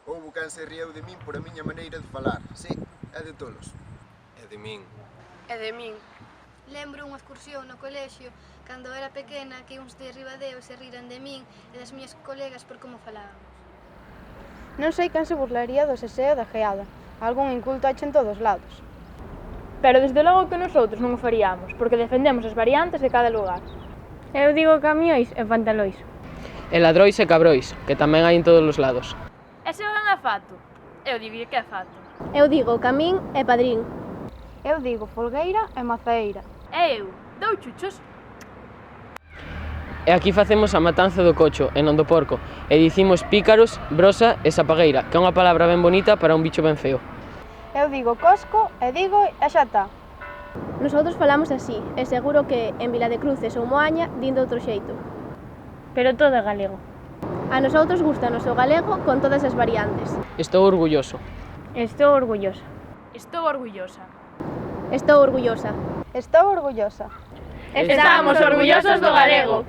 Houbo quen se rieu de min por a miña maneira de falar. Sí, é de tolos. E de min. E de min. Lembro unha excursión no colexio cando era pequena que uns de Ribadeo se riran de min e das miñas colegas por como falábamos. Non sei quen se burlaría do seseo da geada. Algún inculto hache en todos lados. Pero desde logo que nosotros non o faríamos, porque defendemos as variantes de cada lugar. Eu digo camións e pantalois. E ladrois e cabrois, que tamén hai en todos os lados. E se van a fato? Eu digo que é fato. Eu digo camín e padrín. Eu digo folgueira e mazaeira. E eu dou chuchos. E aquí facemos a matanza do cocho e non do porco. E dicimos pícaros, brosa e sapagueira, que é unha palabra ben bonita para un bicho ben feo. Eu digo cosco e digo e xa está. Nosotros falamos así, e seguro que en Vila de Cruces ou Moaña din de outro xeito. Pero todo é galego. A nosotros gustanos o galego con todas as variantes. Estou orgulloso. Estou orgullosa. Estou orgullosa. Estou orgullosa. Estou orgullosa. Estamos orgullosos do galego.